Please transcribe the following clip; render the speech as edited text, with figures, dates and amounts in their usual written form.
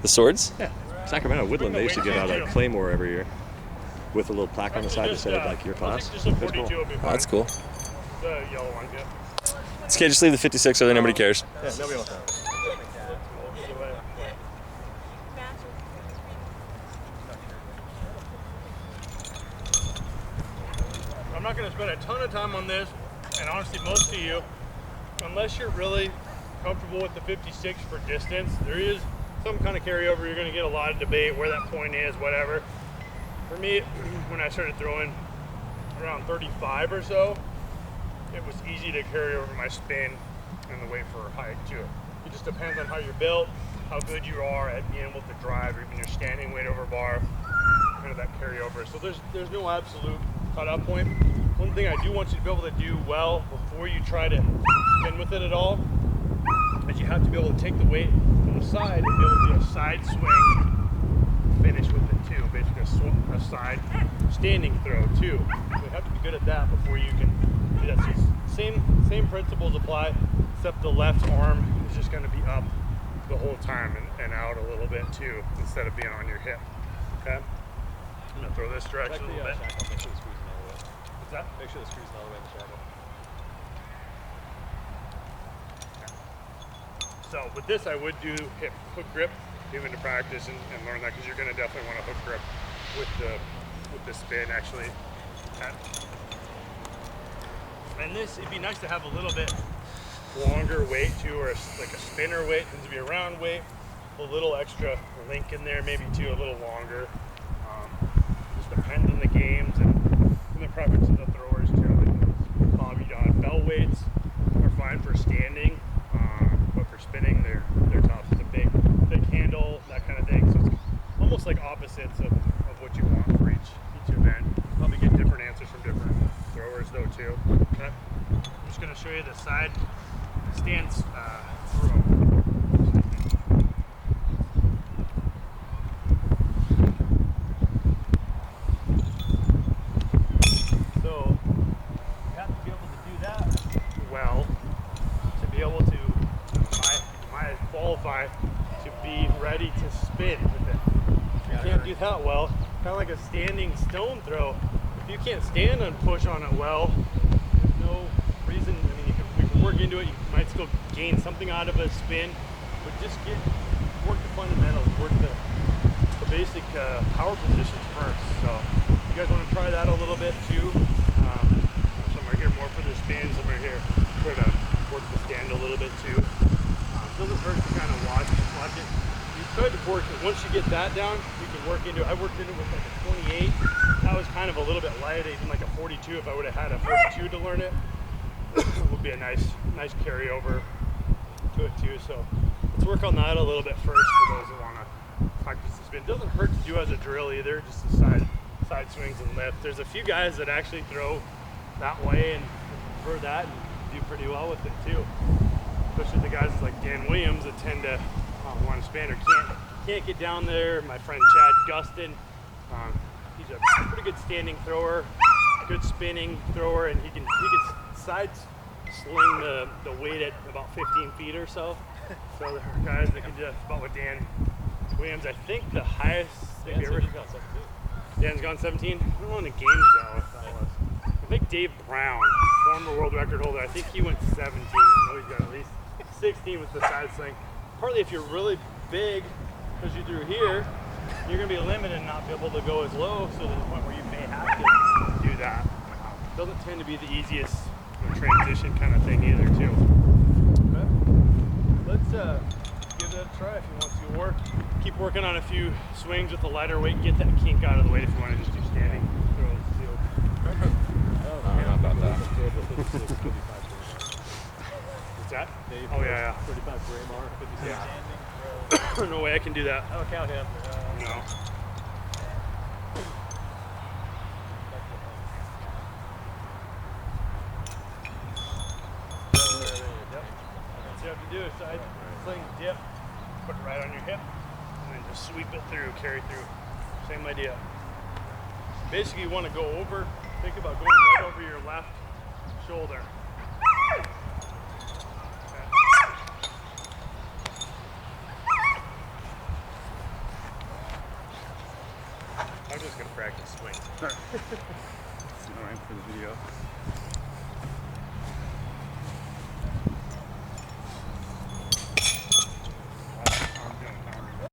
The swords? Yeah. Sacramento, Woodland, they used to give out a Claymore every year with a little plaque on the side that said, like, your class. Just a 42 cool. would be fine. Oh, that's cool. The yellow one, yeah. It's okay, just leave the 56 so that nobody cares. Yeah, nobody wants that. I'm not going to spend a ton of time on this, and honestly, most of you, unless you're really comfortable with the 56 for distance, there is some kind of carryover. You're going to get a lot of debate where that point is, whatever. For me, when I started throwing around 35 or so, it was easy to carry over my spin and the weight for height too. It just depends on how you're built, how good you are at being able to drive, or even your standing weight over bar, kind of that carryover. So there's no absolute cutoff point. One thing I do want you to be able to do well before you try to spin with it at all is you have to be able to take the weight from the side and be able to do a side swing finish with it too, basically a side standing throw too. So you have to be good at that before you can do that. So same principles apply, except the left arm is just going to be up the whole time and out a little bit too, instead of being on your hip. Okay? I'm going to throw this direction a little bit. What's that? Make sure the screw's not all the way in the shackle. So with this, I would do hip hook grip, even to practice and learn that, because you're going to definitely want to hook grip with the spin actually. Okay. And this, it'd be nice to have a little bit longer weight too, or like a spinner weight. It tends to be a round weight, a little extra link in there, maybe too, a little longer. Just depends on the games and the preference of the throwers too. Like, bell weights are fine for standing, but for spinning, they're tough. It's a big handle, that kind of thing. So it's almost like opposites of what you want for each event. Probably get different answers from different throwers though too. Okay. I'm just going to show you the side stance throw. So you have to be able to do that well to be able to qualify to be ready to spin with it. If you can't do that well, kind of like a standing stone throw. If you can't stand and push on it well, there's no reason. I mean, you can work into it. You might still gain something out of a spin, but just work the fundamentals, work the basic power positions first. So you guys want to try that a little bit too. Some are here more for the spins, some are here try to work the stand a little bit too. Doesn't hurt to kind of watch it. You could work it once you get that down. You can work into it. I worked into it with like a 28. That was kind of a little bit light, even like a 42. If I would have had a 42 to learn it, would be a nice carryover to it too. So let's work on that a little bit first for those that want to practice the spin. It doesn't hurt to do as a drill either, just the side swings and lift. There's a few guys that actually throw that way and prefer that and do pretty well with it too. Especially the guys like Dan Williams that tend to want to spin or can't get down there. My friend Chad Gustin, he's a pretty good standing thrower, good spinning thrower, and he can side sling the weight at about 15 feet or so. So there are guys that can do about what Dan Williams, I think the highest they've ever. Dan's gone 17. I don't know in the games though if that was. I think Dave Brown, former world record holder, I think he went 17. I know he's got at least 16 with the side sling. Partly if you're really big, because you threw here, you're going to be limited and not be able to go as low, so there's a point where you may have to do that. Doesn't tend to be the easiest transition kind of thing either too. Okay. Let's give it a try if you want to, keep working on a few swings with the lighter weight, get that kink out of the weight if you want to just do standing throws too. Not about that. What's that? Dave, oh yeah. 35 Braemar, 56. Yeah. No way I can do that. I don't count him. No. Yep. That's what you have to do. Side sling, dip, put it right on your hip, and then just sweep it through, carry through. Same idea. Basically, you want to go over. Think about going right over your left shoulder. I'm just gonna practice swing. Alright for the video.